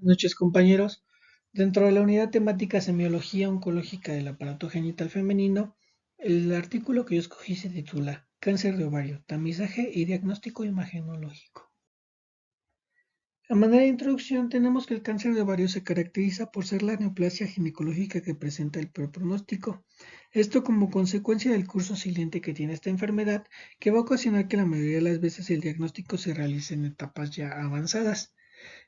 Noches, compañeros. Dentro de la unidad temática Semiología Oncológica del aparato genital femenino, el artículo que yo escogí se titula Cáncer de ovario, tamizaje y diagnóstico imagenológico. A manera de introducción, tenemos que el cáncer de ovario se caracteriza por ser la neoplasia ginecológica que presenta el peor pronóstico. Esto como consecuencia del curso siguiente que tiene esta enfermedad, que va a ocasionar que la mayoría de las veces el diagnóstico se realice en etapas ya avanzadas.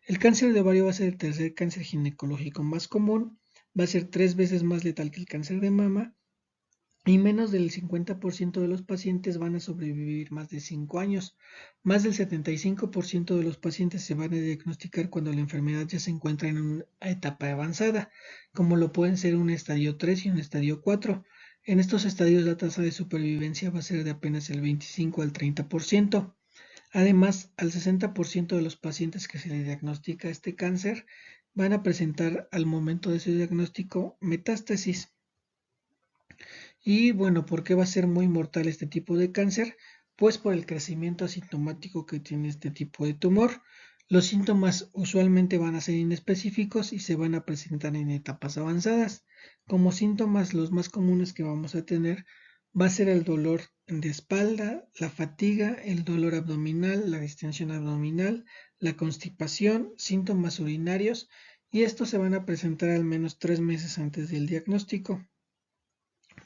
El cáncer de ovario va a ser el tercer cáncer ginecológico más común, va a ser 3 veces más letal que el cáncer de mama y menos del 50% de los pacientes van a sobrevivir más de 5 años. Más del 75% de los pacientes se van a diagnosticar cuando la enfermedad ya se encuentra en una etapa avanzada, como lo pueden ser un estadio 3 y un estadio 4. En estos estadios la tasa de supervivencia va a ser de apenas el 25 al 30%. Además, al 60% de los pacientes que se les diagnostica este cáncer van a presentar al momento de su diagnóstico metástasis. Y bueno, ¿por qué va a ser muy mortal este tipo de cáncer? Pues por el crecimiento asintomático que tiene este tipo de tumor. Los síntomas usualmente van a ser inespecíficos y se van a presentar en etapas avanzadas. Como síntomas, los más comunes que vamos a tener va a ser el dolor de espalda, la fatiga, el dolor abdominal, la distensión abdominal, la constipación, síntomas urinarios, y estos se van a presentar al menos 3 meses antes del diagnóstico.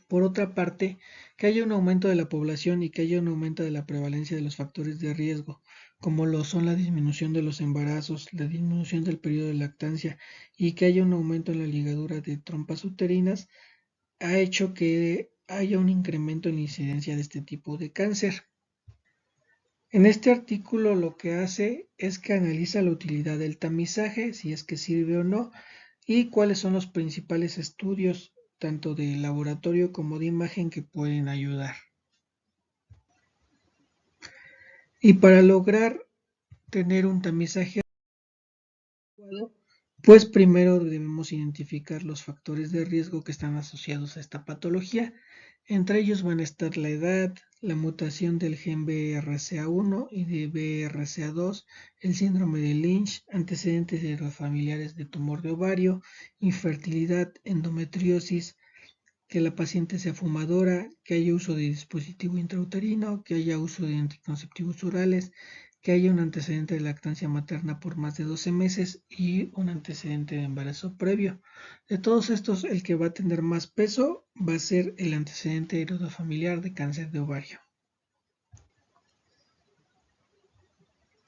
Por otra parte, que haya un aumento de la población y que haya un aumento de la prevalencia de los factores de riesgo, como lo son la disminución de los embarazos, la disminución del periodo de lactancia y que haya un aumento en la ligadura de trompas uterinas, ha hecho que haya un incremento en la incidencia de este tipo de cáncer. En este artículo lo que hace es que analiza la utilidad del tamizaje, si es que sirve o no, y cuáles son los principales estudios, tanto de laboratorio como de imagen, que pueden ayudar. Y para lograr tener un tamizaje adecuado, pues primero debemos identificar los factores de riesgo que están asociados a esta patología. Entre ellos van a estar la edad, la mutación del gen BRCA1 y de BRCA2, el síndrome de Lynch, antecedentes heredofamiliares de tumor de ovario, infertilidad, endometriosis, que la paciente sea fumadora, que haya uso de dispositivo intrauterino, que haya uso de anticonceptivos orales, que haya un antecedente de lactancia materna por más de 12 meses y un antecedente de embarazo previo. De todos estos, el que va a tener más peso va a ser el antecedente heredofamiliar de cáncer de ovario.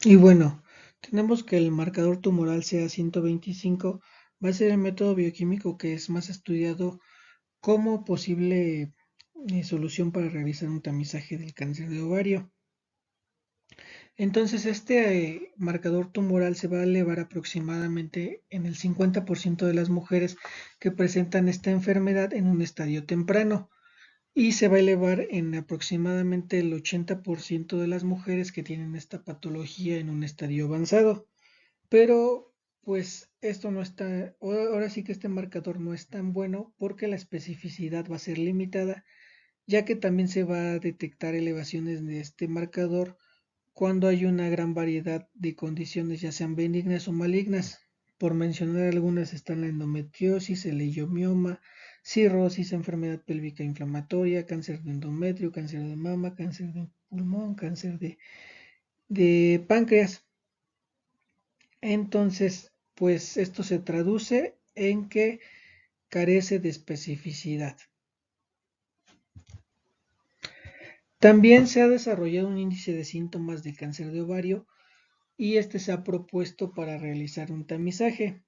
Y bueno, tenemos que el marcador tumoral CA125 va a ser el método bioquímico que es más estudiado como posible solución para realizar un tamizaje del cáncer de ovario. Entonces, este marcador tumoral se va a elevar aproximadamente en el 50% de las mujeres que presentan esta enfermedad en un estadio temprano y se va a elevar en aproximadamente el 80% de las mujeres que tienen esta patología en un estadio avanzado. Pero pues esto no está, ahora sí que este marcador no es tan bueno porque la especificidad va a ser limitada, ya que también se va a detectar elevaciones de este marcador cuando hay una gran variedad de condiciones, ya sean benignas o malignas. Por mencionar algunas están la endometriosis, el leiomioma, cirrosis, enfermedad pélvica inflamatoria, cáncer de endometrio, cáncer de mama, cáncer de pulmón, cáncer de páncreas. Entonces, pues esto se traduce en que carece de especificidad. También se ha desarrollado un índice de síntomas de cáncer de ovario y este se ha propuesto para realizar un tamizaje.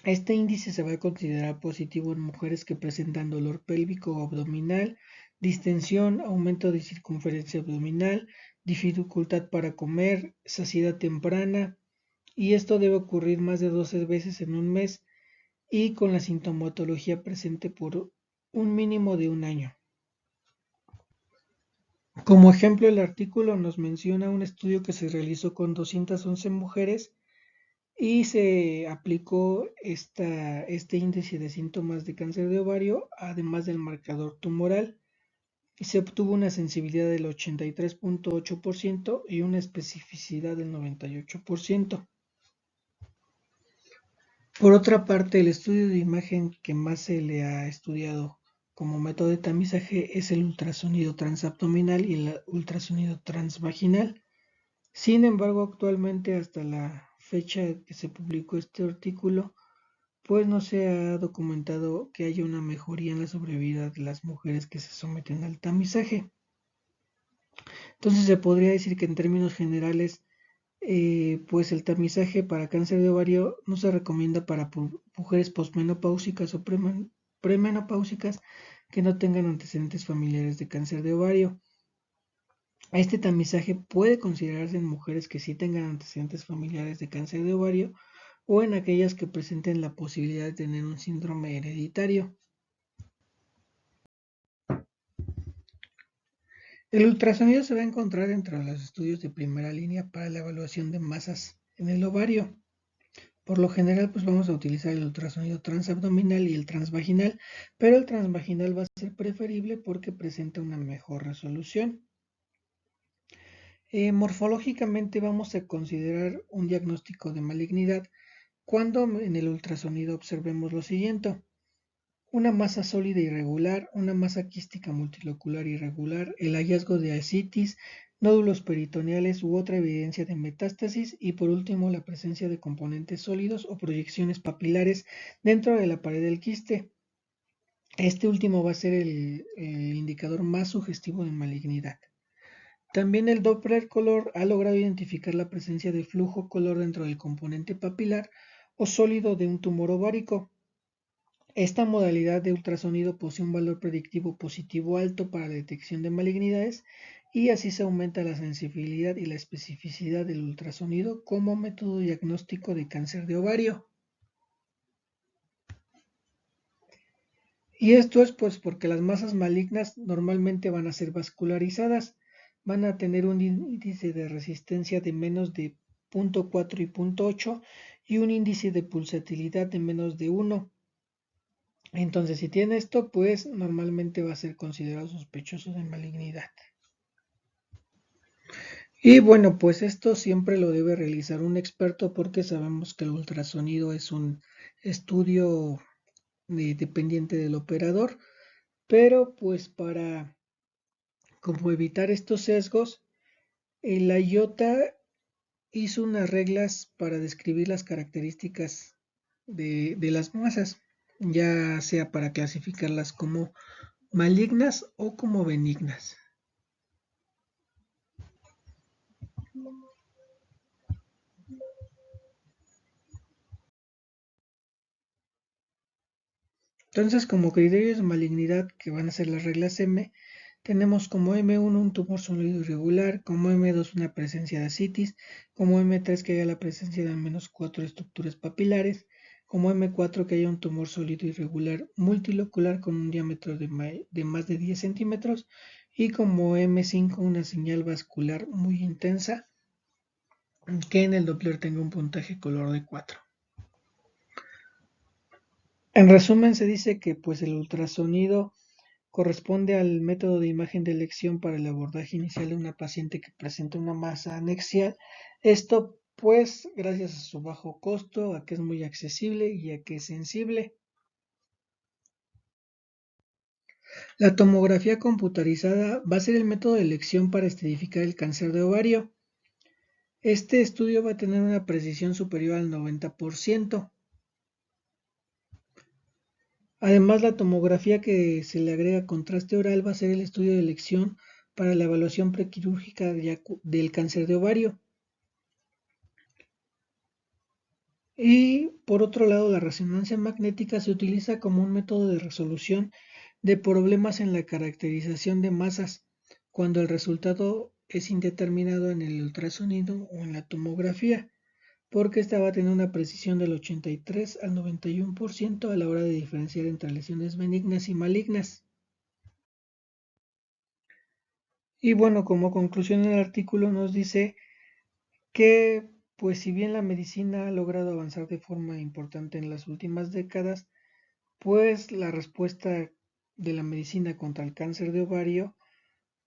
Este índice se va a considerar positivo en mujeres que presentan dolor pélvico o abdominal, distensión, aumento de circunferencia abdominal, dificultad para comer, saciedad temprana, y esto debe ocurrir más de 12 veces en un mes y con la sintomatología presente por un mínimo de un año. Como ejemplo, el artículo nos menciona un estudio que se realizó con 211 mujeres y se aplicó este índice de síntomas de cáncer de ovario, además del marcador tumoral, y se obtuvo una sensibilidad del 83.8% y una especificidad del 98%. Por otra parte, el estudio de imagen que más se le ha estudiado como método de tamizaje es el ultrasonido transabdominal y el ultrasonido transvaginal. Sin embargo, actualmente hasta la fecha que se publicó este artículo, pues no se ha documentado que haya una mejoría en la sobrevida de las mujeres que se someten al tamizaje. Entonces se podría decir que en términos generales, pues el tamizaje para cáncer de ovario no se recomienda para mujeres posmenopáusicas o premenopáusicas que no tengan antecedentes familiares de cáncer de ovario. Este tamizaje puede considerarse en mujeres que sí tengan antecedentes familiares de cáncer de ovario o en aquellas que presenten la posibilidad de tener un síndrome hereditario. El ultrasonido se va a encontrar dentro de los estudios de primera línea para la evaluación de masas en el ovario. Por lo general, pues vamos a utilizar el ultrasonido transabdominal y el transvaginal, pero el transvaginal va a ser preferible porque presenta una mejor resolución. Morfológicamente vamos a considerar un diagnóstico de malignidad cuando en el ultrasonido observemos lo siguiente: una masa sólida irregular, una masa quística multilocular irregular, el hallazgo de ascitis, nódulos peritoneales u otra evidencia de metástasis y por último la presencia de componentes sólidos o proyecciones papilares dentro de la pared del quiste. Este último va a ser el indicador más sugestivo de malignidad. También el Doppler color ha logrado identificar la presencia de flujo color dentro del componente papilar o sólido de un tumor ovárico. Esta modalidad de ultrasonido posee un valor predictivo positivo alto para la detección de malignidades y así se aumenta la sensibilidad y la especificidad del ultrasonido como método diagnóstico de cáncer de ovario. Y esto es pues porque las masas malignas normalmente van a ser vascularizadas, van a tener un índice de resistencia de menos de 0.4 y 0.8 y un índice de pulsatilidad de menos de 1. Entonces, si tiene esto, pues normalmente va a ser considerado sospechoso de malignidad. Y bueno, pues esto siempre lo debe realizar un experto porque sabemos que el ultrasonido es un estudio dependiente del operador, pero pues para como evitar estos sesgos, la IOTA hizo unas reglas para describir las características de las masas, ya sea para clasificarlas como malignas o como benignas. Entonces, como criterios de malignidad, que van a ser las reglas M, tenemos como M1 un tumor sólido irregular, como M2 una presencia de ascitis, como M3 que haya la presencia de al menos 4 estructuras papilares, como M4 que haya un tumor sólido irregular multilocular con un diámetro de más de 10 centímetros y como M5 una señal vascular muy intensa que en el Doppler tenga un puntaje color de 4. En resumen, se dice que pues el ultrasonido corresponde al método de imagen de elección para el abordaje inicial de una paciente que presenta una masa anexial. Esto pues gracias a su bajo costo, a que es muy accesible y a que es sensible. La tomografía computarizada va a ser el método de elección para estudiar el cáncer de ovario. Este estudio va a tener una precisión superior al 90%. Además, la tomografía que se le agrega contraste oral va a ser el estudio de elección para la evaluación prequirúrgica del cáncer de ovario. Y por otro lado, la resonancia magnética se utiliza como un método de resolución de problemas en la caracterización de masas, cuando el resultado es indeterminado en el ultrasonido o en la tomografía, porque esta va a tener una precisión del 83 al 91% a la hora de diferenciar entre lesiones benignas y malignas. Y bueno, como conclusión el artículo nos dice que, pues si bien la medicina ha logrado avanzar de forma importante en las últimas décadas, pues la respuesta de la medicina contra el cáncer de ovario,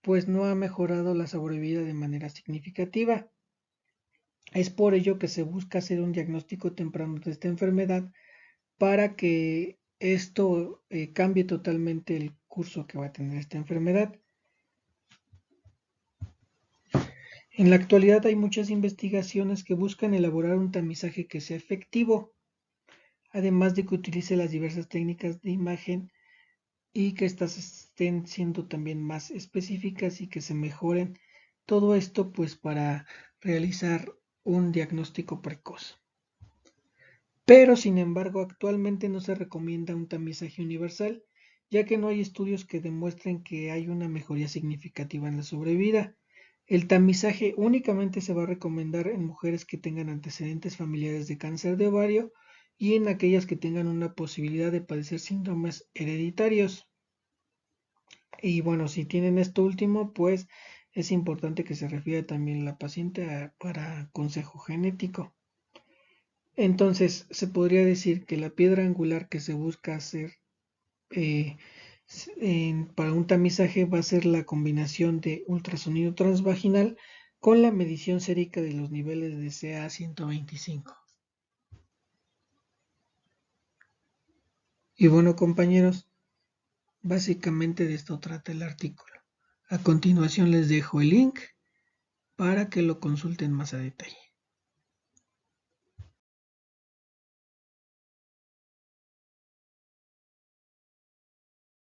pues no ha mejorado la sobrevida de manera significativa. Es por ello que se busca hacer un diagnóstico temprano de esta enfermedad para que esto cambie totalmente el curso que va a tener esta enfermedad. En la actualidad hay muchas investigaciones que buscan elaborar un tamizaje que sea efectivo, además de que utilice las diversas técnicas de imagen y que estas estén siendo también más específicas y que se mejoren. Todo esto pues para realizar un diagnóstico precoz. Pero sin embargo, actualmente no se recomienda un tamizaje universal, ya que no hay estudios que demuestren que hay una mejoría significativa en la sobrevida. El tamizaje únicamente se va a recomendar en mujeres que tengan antecedentes familiares de cáncer de ovario y en aquellas que tengan una posibilidad de padecer síndromes hereditarios. Y bueno, si tienen esto último, pues es importante que se refiera también la paciente para consejo genético. Entonces, se podría decir que la piedra angular que se busca hacer eh, para un tamizaje va a ser la combinación de ultrasonido transvaginal con la medición sérica de los niveles de CA-125. Y bueno, compañeros, básicamente de esto trata el artículo. A continuación les dejo el link para que lo consulten más a detalle.